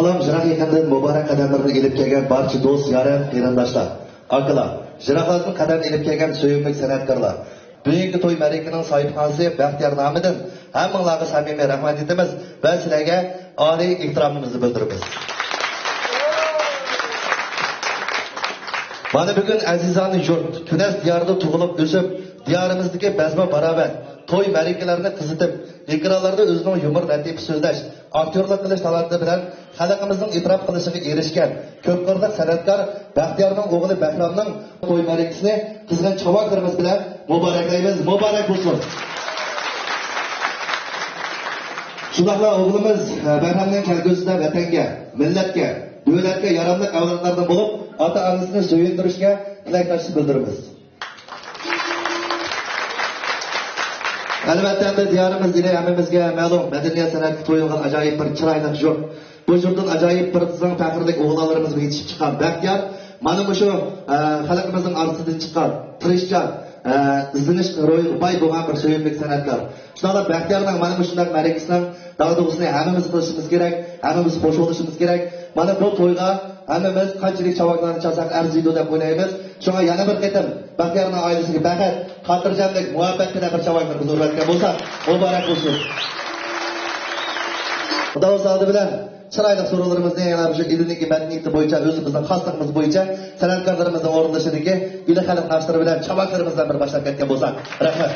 Sağlam Jirak ekandan mübarek kademlerini ilip kelgan barcha do'st, yarim, qarindoshlar, akalar, Jiraklarning qadam ilip kelgan so'yimli san'atkorlar. Bugungi to'y marakaning sohibxonasi Baxtiyor nomidan hammanglarga samimiy rahmat aytamiz va sizlarga oliy ehtiromimizni bildiramiz. Mana bugun azizani yurt, Tunis diyorida tug'ilib o'sib, diyorimizdagi bazma barobar to'y marakalarni qizitib, ekranlarda o'zining yumor latifa so'zlash, aktyorlik qilish talanti bilan xalqimizning e'tirof qilishiga erishgan ko'p qirliq san'atkor Baxtiyorning o'g'li Bahromning to'y marakasini qizg'in chavaklarimiz bilan muboraklaymiz. Muborak bo'lsin. Shundaqla o'g'limiz Bahromning kelgusida vatanga, millatga, davlatga yaramli avlodlardan bo'lib, ota-onasini suyuntirishga tilakdoshlik bildiramiz. Albatta diyorimiz ila hammamizga ma'lum madaniyat san'atga to'yilgan ajoyib bir chiroyli yurt. Bu yurtdan ajoyib bir tizim faxrlik o'g'illarimiz yetishib chiqqan Baxtiyor mana shu xalqimizning orasidan chiqqan tirishchan izlanish ro'yi boy bo'lgan bir so'yimli san'atkor. Shunday Baxtiyorning mana shunday marakasining dag'dug'isini hammamiz qilishimiz kerak, hammamiz qo'shib olishimiz kerak. Mana bu to'yga hammamiz qanchalik chavaklarni chasak arziydi deb o'ylaymiz. Shunga yana bir qatam Baxtiyorning oilasiga baxat, xotirjamlik, muhabbatga bir chavaklar huzurlatgan bo'lsa, muborak bo'lsin. Xudo o'zi bilan chiroyli so'rovlarimizni yana shu ilmiki madaniyati bo'yicha o'zimizning xosligimiz bo'yicha san'atkorlarimizning o'rinlashidagi ila xalq nafslari bilan chavaklarimizdan bir boshlab ketgan bo'lsak, rahmat.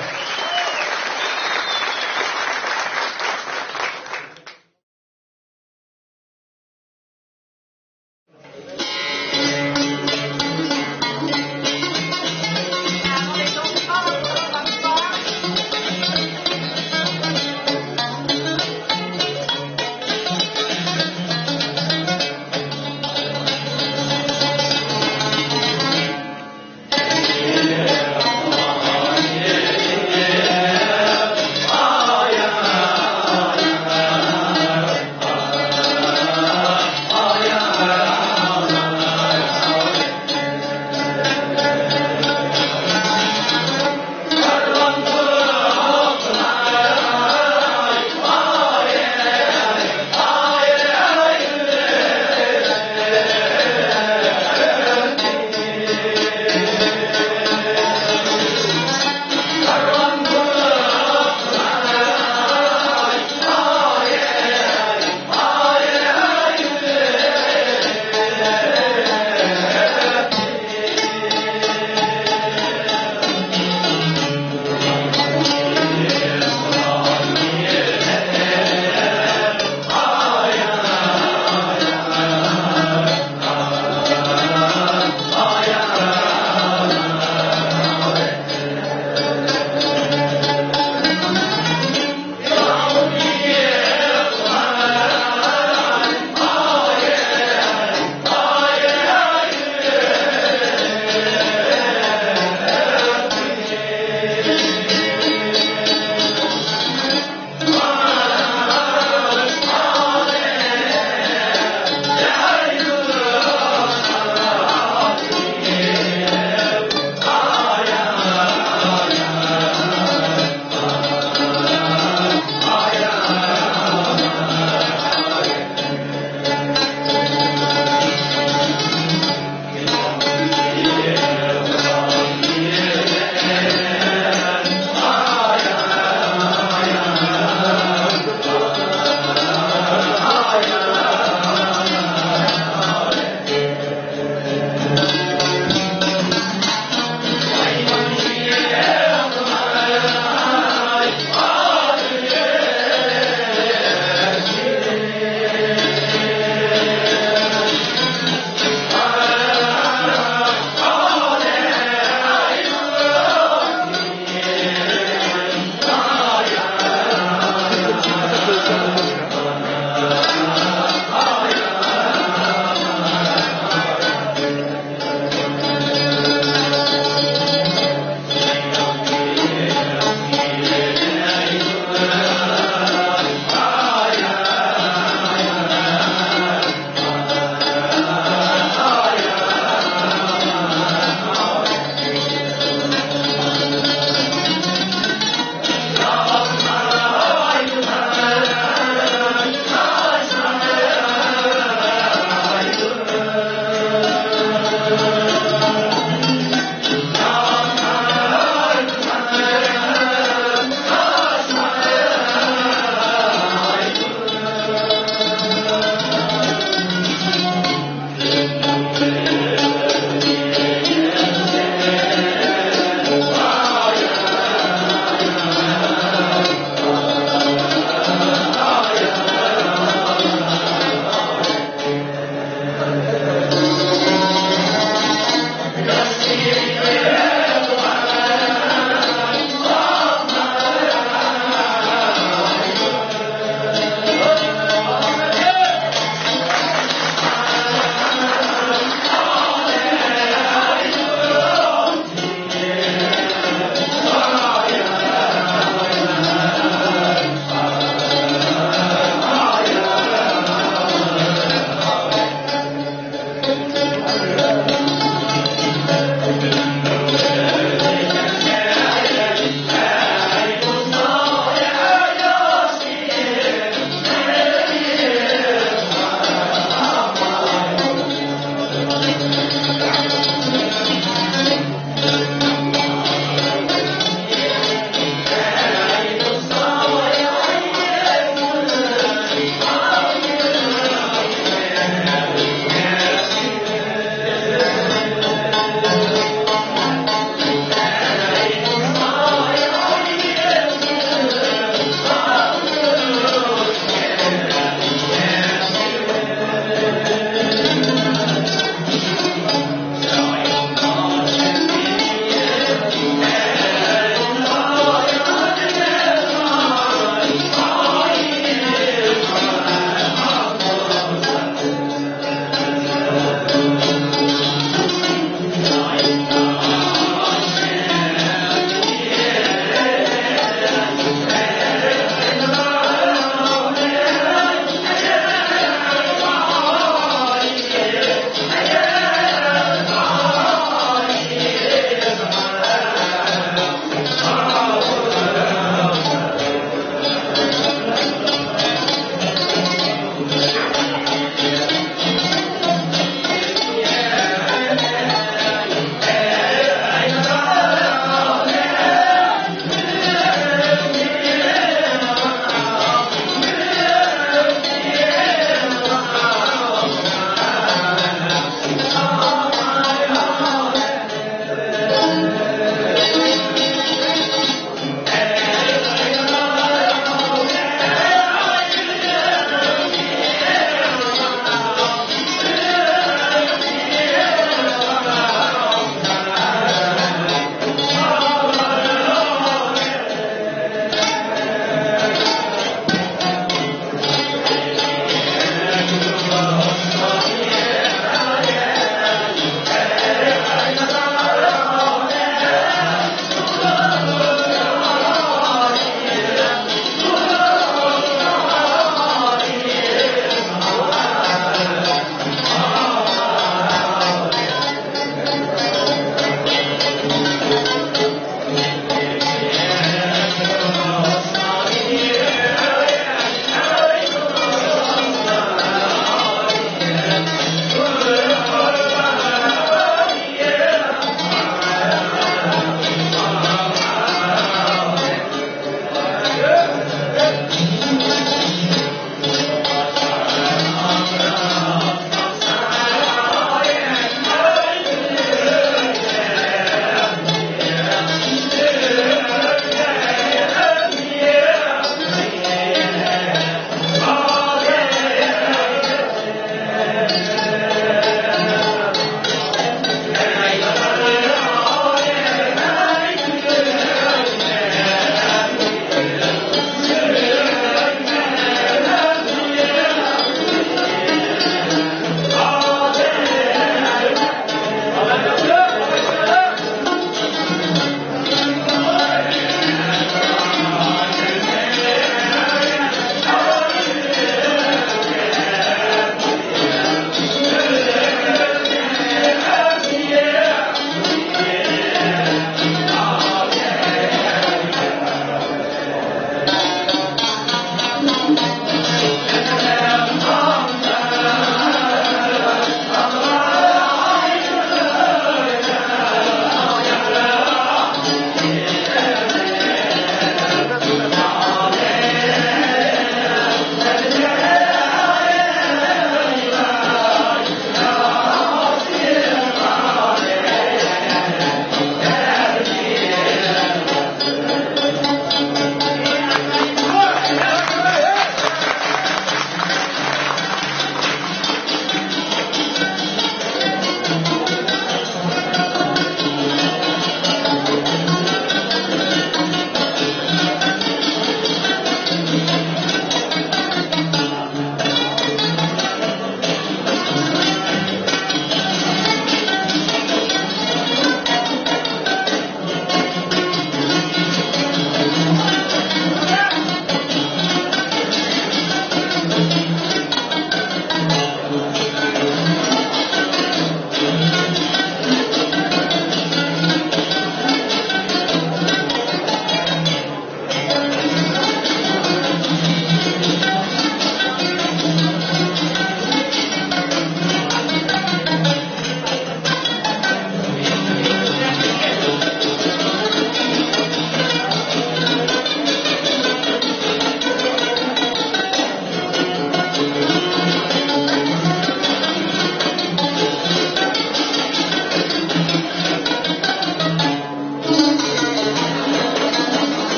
Yeah.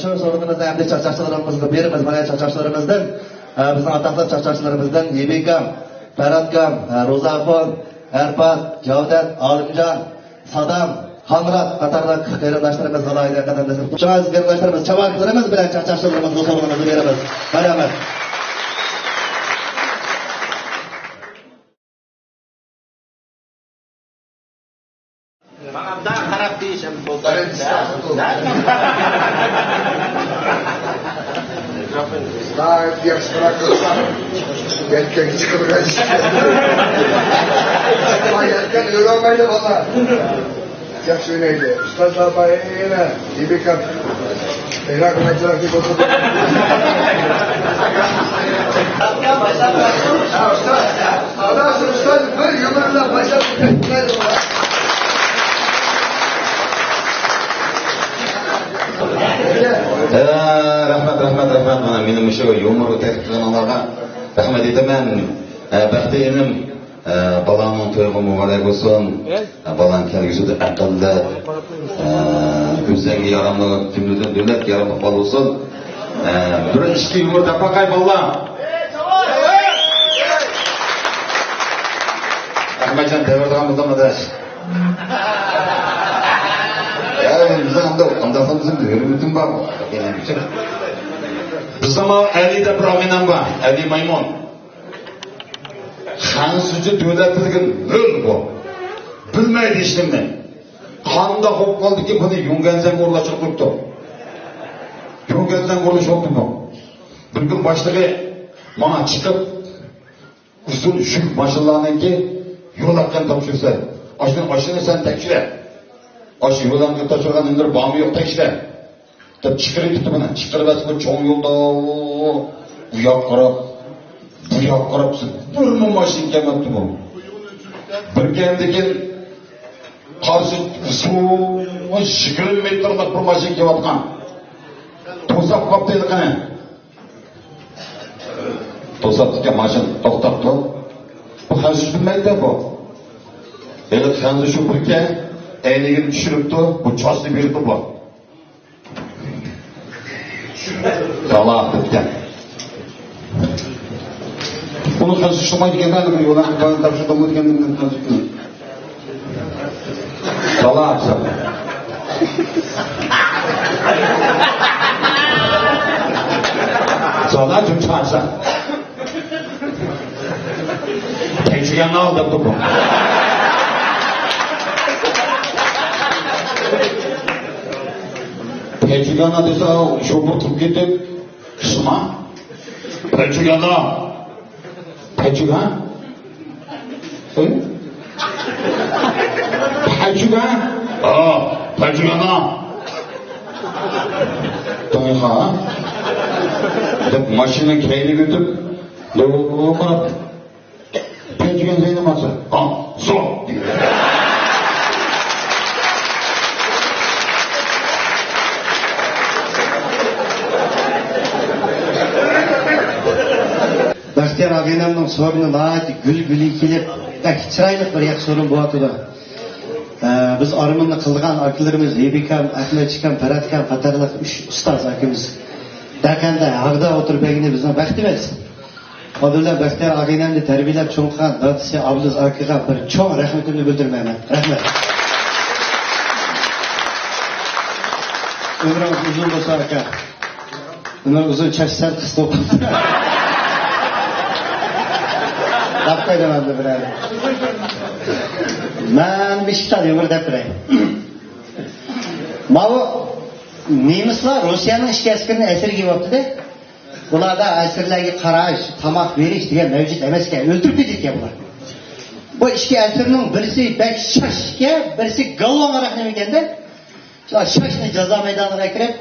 Şu sorunumuzda hem de çarşafçılarımızı birimiz, bana çarşafçılarımızdan, bizim ataklı çarşafçılarımızdan Yebekam, Ferhatkam, Rozafon, Erpat, Cavdet, Alimcan, Sadam, Hamrat qatarlıq qeyrindaşlarımız qalaydı qadamdasın. Çoğaz qeyrindaşlarımız, çavaklarımız bilen çarşafçılarımız bu sorunumuzu verimiz. Rahmet. Bana daha harap değişim. Daha yakşı bırakırsan erken çıkılır. Ama erken öğrenmeydi valla. Yakşı neydi? Ustazlar bayına iyi bir kan. Eğer kılacak bir bozu. Ustaz bir yumurla başlayıp Rahmat mana mening o'sha yomg'ir o'tib qilganlarga rahmat aytaman. Baxti enim balamning to'yg'i muborak bo'lsin. Balam kelgusida aqlli, ko'zlarga yaramli, kimnidir davlat yaramli bo'lsin. Bir ikki yumg'ir tapaqay bola. Rahmatjon davrdan adash. Bizden andasan bizim de yürümütün var mı? Biz ama 50'de bir aminan var, 50 maymun. Han sütü devletliğin öl bu. Bilmeydi işlemden. Handa hop kaldı ki bunu yungenzen uğurlaşıp tuttu. Yungenzen uğurlaşıp tuttu. Bir gün başlığı bana çıkıp uzun şük maşallarının ki yol hakkını tapşırsa. Aşını sen tekşire. Aşı yoldan taşırgan indir bağımı yok da işte. Tabi çıkırıp gitti bana. Çıkırıp etip çoğun yolda bu yak karapsın. Bir mi maşin kemetti bu? Bir kendiki karşı suun 20 metrlik bir maşin kemetkan. Tosap kaptaydı kane. Tosap diken maşin toktaptı. Bu hazır bilmeydi bu. Evet hazır şu birke. Eğligini düşürüptü, bu çaslı bir bu. Salak dedikken. Bunu karıştırmayı genelde mi yolan bana karıştırmayı kendimden karıştırmayı. Salak sen. Salak tüm çarsan. Tecrübeni aldı bu. Pelçugana dese şobu tutup gidip Şıma Pelçugana Pelçugan Pelçugan Pelçugana Toyha maşını keyli götüp Loğup Pelçugan zeyneması Zor Baxtiyor ağaynamның sorunu naati gül kelip, çıraylık bir yak sorun bu atıda. Biz arımını kılgan akılarımız Yebekam, Ahmetçikam, Ferhatkam, qatarlıq 3 ustaz akımız. Dakanda ağda oturup egini bizden baxti versin. Odurlar Baxtiyor ağaynamni terbiyelep çoğunkan datısı Abduz Akıga bir çoğun rahmetini bildirmeymen. Rahmet. Ömrümüz uzun olsa aka. Ömrümüz uzun çarşısan kısa oldu. Lapkaydı ben de birader. Ben bir şey yumur dep birey. Mavu Nemisler Rusya'nın işki eskerinin esir gibi oldu de. Bunlarda esirlerge karaj, tamak veriş diye mevcut emesken öldürüp dedik bunlar. Bu işki esirinin birisi ben şaşke, birisi galvan olarak nemeken de. Şaşını ceza meydanına ekirip.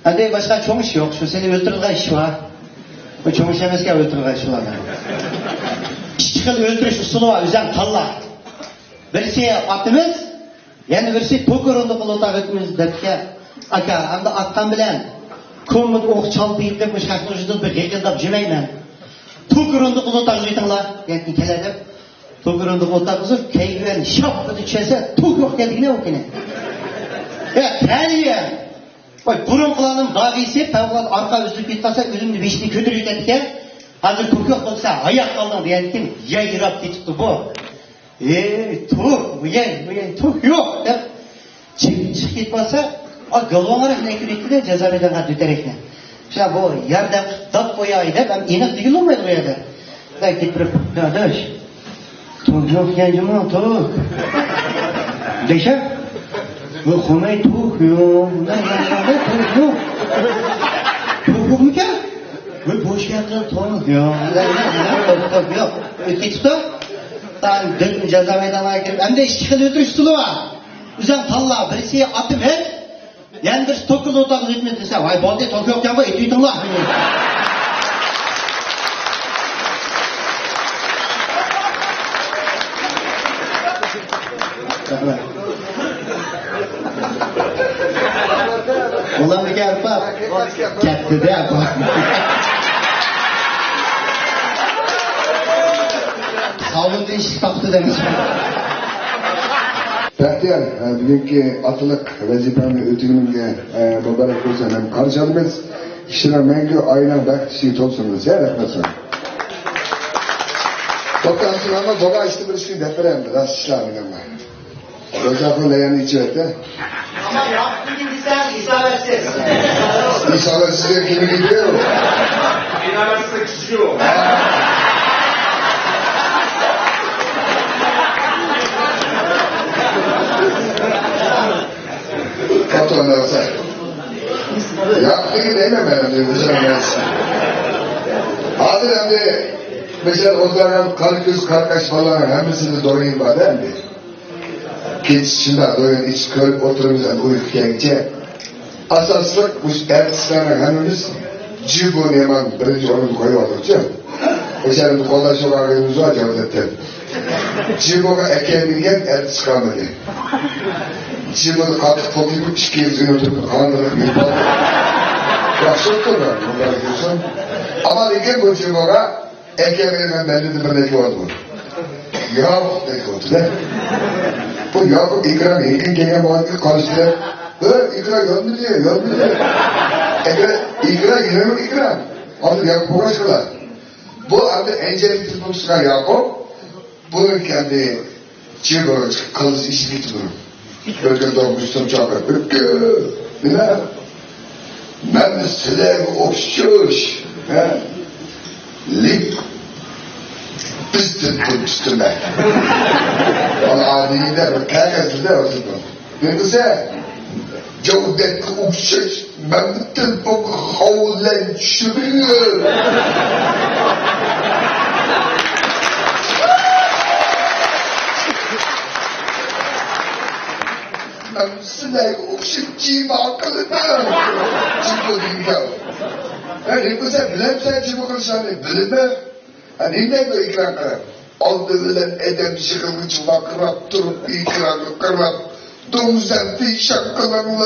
Hadi başka çoğun iş yok. Şu seni öldürülgen iş var. Bu çoğun iş emesken öldürülgen iş var. İki öldürüş usulü var, üzerine talla. Birisi atımız, yani birisi tokurundu kılıta ötümüz depke. Aka, hem de attan bilen, kumut oğuk çalıp yıkıpmış, hakkın ucudun bir yıkındap cümeymen. Tokurundu kılıta ötümüzler, yani keledip, tokurundu kılıta ötümüzler, keyven şap ötü çese, tok yok geldi ne o kene. Ya, terbiye. Burunqılarning dag'isi pavlod orqa uzib ketsa, o'zimni beshni ko'tarib ketgan. Hozir ko'koq bo'lsa, oyoq qolding degankin, yayrab ketibdi bu. Tuh yo'q deb chiqib ketmasa, galvonlar kirikdi jazoradan o'tar ekan. Shu bu yordam dab qo'yay deb, ham aniq deyilmaydi bu yerda. Da ketib turadish. Tuh yo'q yanjimo tuh. Desha bu xonay tuh yo'q. Tuh mikan? Bu boş yaptığın tuh yo'q. Ketibdi. Tan dil jazoradan kirib, endi ikki xil o'tirish usuli bor. O'zim tanlab, birisi otib et, yana birisi to'kil o'tag'iz etmaydi desa, voy bo'ldi, to'k yo'qkan bu, aytinglar. Ulan bir gel bak. Gitti de bak. Savundu iş taktı demiş. Bahtiyar, bugünkü atılık vazifemi ötüğünümge mübarek olsun hem karşıladınız. İşine mengü aynen baktisi olsunuz ya rahmetsin. Toplansın ama zoga işte bir şey depremdi. Rast işlemin ama. Ocakın leyanı içeride. Ama yaptığın sen isabetsiz. İsabetsiz kimi gidiyor? İnanırsa kişiyor. Patronlarsa. Yaptığı dememedim diyor üzerine. Hazır hem de mesela onların karkız karkaş falan hemsini doyun var değil mi? Geçişinde doyun iç kör oturumuzdan uyuk gelince asaslık bu erteslerine hemimiz cibun hemen birinci onu koyuyordur değil mi? Mesela bu kolda çok ağrıyımız var cevdetten. Cibun'a ekebilgen ertesi kalmadı. Cibun'u katıp toplayıp işkiyizini oturup kandırıp yıpadı. Yaxşı oturlar bunları diyorsun. Ama diyken bu cibun'a ekebilgen belli de bir neki oldu. Yok neki oldu de. Bu yok ikram ilgin gene muhakkak konuştular. Böyle ikram yönlü diyor. İkram yönlü ikram. Artık Yakup uğraşırlar. Bu adı encelik tutmuşlar Yakup. Bunun kendi cibun'u kılısı işini tuturum. Gözden doğmuştum çakır. Ne? Ben size okşuş. Lik. Pistin tutmuştum ben. Onun adiliğinde kâkasında olsun. Ne kısa? Cevdet okşuş. Ben bütün bu havlen çürüyor. Ben size okşup cima kılıdım. Cima değil. Yani bu sen bilemsen cima kılışanı bilme. Hani ne böyle ikram kırar? Aldığıyla edem şıkını cuma kırap durup ikramı kırap. Domuzdan fişak kılanlı.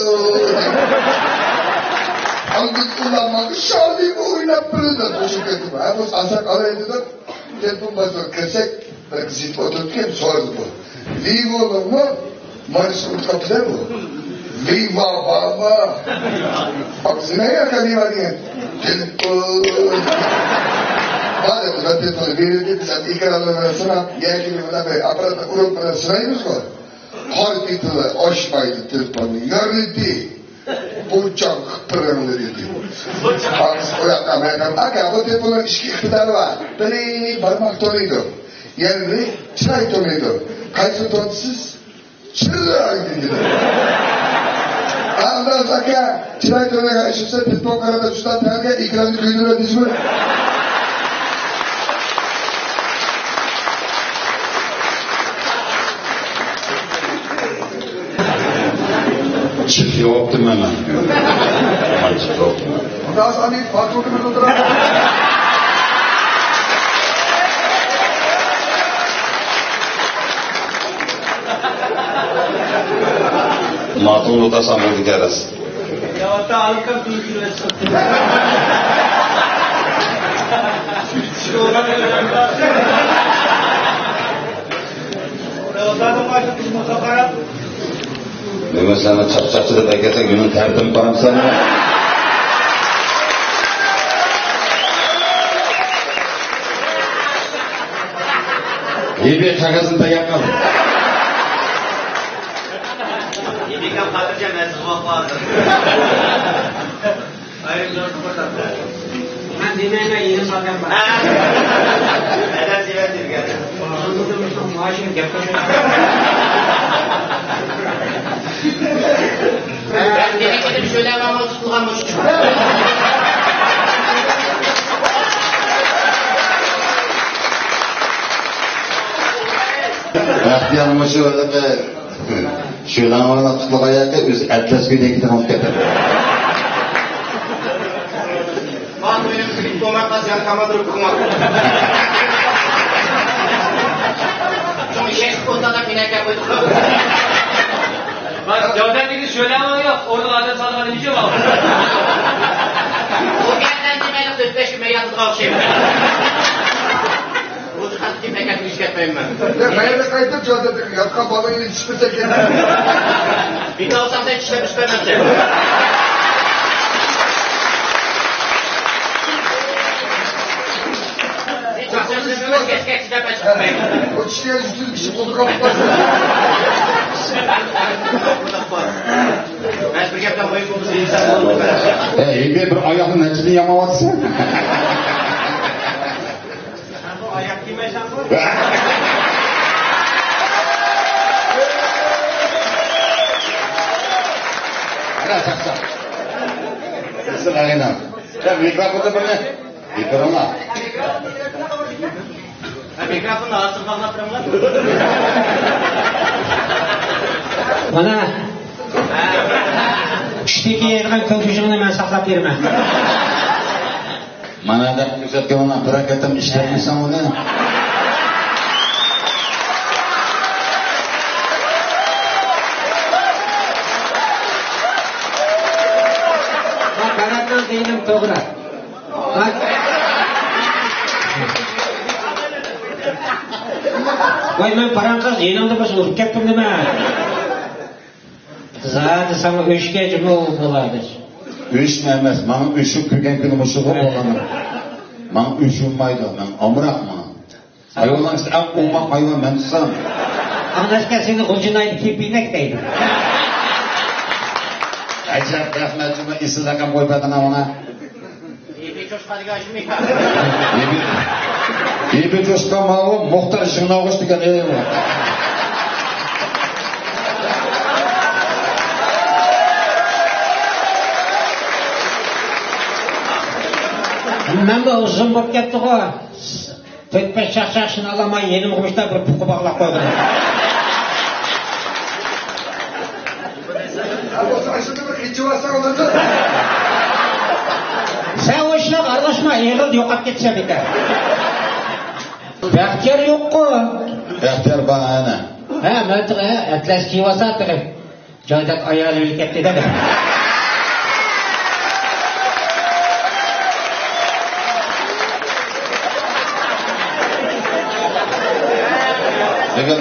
Aldık kullanmak şalim oynap bırıda. Boşuk etme. Bu asak alayında telefon basıyor. Kesek. Belki zil otururken sordu bu. Liv olur mu? Manis'in kapıda bu. Viva baba. Aksine yakın var diye. Telefon. Bana bu da telefonu verirdi. Sen ikramın arasına yer gibi böyle aparatla kurup sırayımız var. Harikatı aşmaydı telefonu. Yarıdı. Bucak pırınlı dedi. Ağız koyakta merkam. Aga bu telefonun işki iktidarı var. Biri parmak tonuydu. Yani çay tonuydu. Kaysı tonsuz çıray dedi. Ondan sonra çay tonuna karışırsa telefon karada şuradan terge ikramı güldüre dizme. Çift yoktum hemen. Ama çift yoktum. Daha sonra patronumuz oturan. Matun otasam oldu gerası. Ya da halka bilgi versin. Orada da başka bir masaya Bugün sana çapçapçı da beklesek günün tertimi param sana. İyi bir takasını da yapmadım. Yediğinden patlıcan ezilmek lazım. Hayır, dört burada. Ben dinleyle yeni satıyorum ben. Neden diyedir geldi? Anladım, maaşını yapacağım. Ben gerekli bir söylemem ama tutulmamış. Yaxtiyanımı şu öyle şuradan orada tutuluk ayakta öz Atlas Göy'deki tamam getir. Bak benim klip olmakla sen kamadır kurmak. Sonra şef konuda da binek koyduk. Bak, Jordan dedi söyleme yok. Orada adet salmanı bir şey var. O yerden demeyle 4-5 gün yatıp kalkayım. Bu kadar kimle iş yapmayayım ben. Ya ben de kayıtım çaldı. Yatka balığı yetişmese kendine. Bir daha olsam da hiç işlemiş vermezdim. Hiç aksiyonsuz geç işlemeye çıkmayayım. O çiçeğe yüzsüz bir şey koluk kapatmaz. Ben bir yaptan boyu buldu insan oldu. İyi bir ayağın hepsini yamavatsın. Ayak giymeysen bu. Hadi çaksa. Sesini ayına. Sen mikrofonu böyle. Mikrofonu. Mikrofonu ağzını anlatırım lan. Mana ishdagi yayilgan ko'kishimni men saqlab beraman. Mana da ko'rsatgan ona biraketim ishlaymisan uni. Bak kanatdan deydim to'g'ri. Bak voy men paranqaz yenimda bo'lsa urib ketdim nima? Zaten sana o'shga juma bo'ladi. Üşme emas, bana üşüp kürgen günüm uşuğu olanım. Bana üşünmaydı, ben amırakma. Hayvanlar işte en olmak hayvan ben tutsam. Anlaşka seni ucunaydı kirpiğine gideydim. Acayip rahmetime isim rakam koymadın ona. İyi bir çocuk hadi kaçmayayım. İyi bir coşkan malı, muhtar işine ağustuk ya ne var? Ben de uzun bok yaptık o. 4-5 şakşakşını alamay yenim kuşta bir puku bağlap koydum. Abi o saçını mı keçi varsa olurdu. Sen o işle kardeşme eğil yok geçse bir de. Bekçer yok ko. Ehtiyar bana ana. Ha mantık ha atlas kivasa atırım. Caydak ayağı ülkette de. Lekin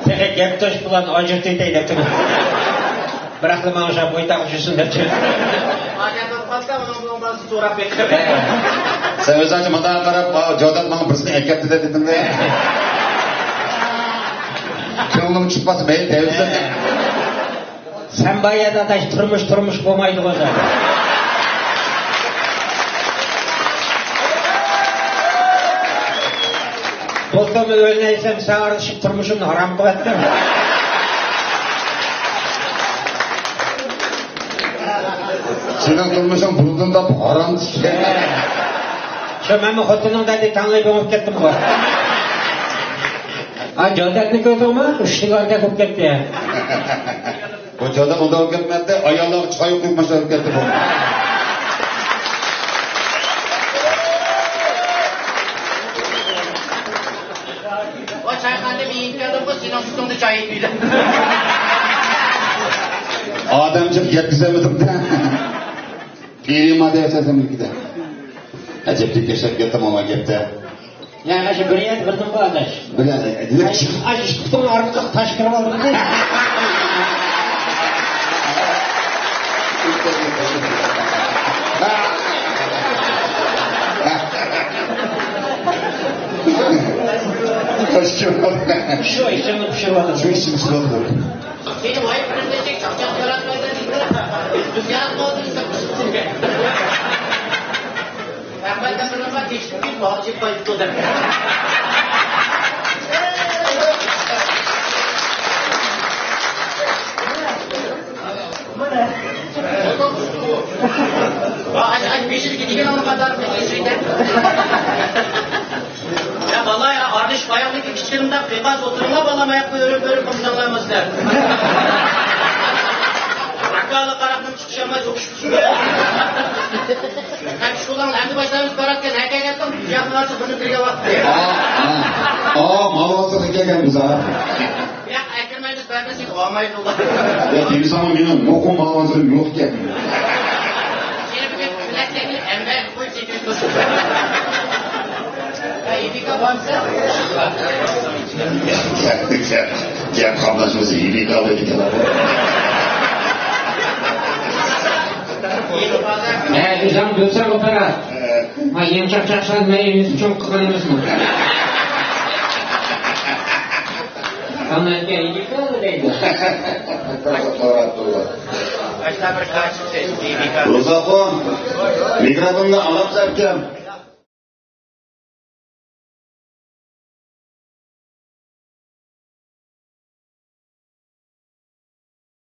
Tek gap toş bulan acırtıydı deyip durun. Bıraktım ağaca boyta uçusun derken. Madem bakmakta onun bazı çorap bekliyor. sen öz acı mada karab, Jodan bana birisini ekepti de dedim de. Kılım çıkması beni devlet. Sen bayağı da taş turmuş bulmaydı o zaman. Bulduğumu ölneysem sağırışıp turmuşum haram bıraktım. Senin durmuşsun bulduğunda haram düşüyor. Şu ben xotinning dedi tanlayıp olub ketdim bu. Ha Jodatni ko'rdingmi? Ushtilarga ko'p ketdi. Bu Jodan onda olup gitmedi, ayağına çay koymuş olup gitti bu. O çayxonada bir indiyadım bu senin üstünde çay içmeydi. Adamcık yetkizemezdim de. Pirim adı yaşasam ilgide. Aceplik yaşap gittim ama gitti. Yani şu bir yer birdim bu adaş. Biraz, dilek çık. Ay, kutunun arkasına taş kırıp aldım. Hoş geldin. Şu işini pişirmedim. Şu işimiz oldu. Seni vay fırındayacak, çapacak yaratmayı da değil. Düz yaratmadığını sapmışsın be. Ben de fırına geçtim, bir bahçe kayıtlı da. Aç beşir gidiyor o kadar şeyden. Ya vallahi ya kardeş bayaktaki kişilerimden pekaz oturma bağlamaya koyuyorum böyle komutanlarımızda. Rakkalı karakın çıkışama çok şükür. Hem şu olan hem de başlarımız karakken herkese geldim. Yakın artık bunu birge baktı. Mal olsa gelmiş ha. Ya erkenmeniz vermesin olmaydı ulan. Ya deniz ama benim mokum mal olsam yok ki. Seni bir de plaklerini ember koy çekiyorsun. Ya iyi bir kapansa. Gel kamlaşması iyi bir kahve gidelim. Güzel göster opera. Ma yemçak çaksan ne elinizi çok kıkanırız mı? Anlayın ki iyi bir kahve değil mi? Başta bir kaç ses iyi bir kapansa. Uzakon, mikrofonda alıp sarkacağım.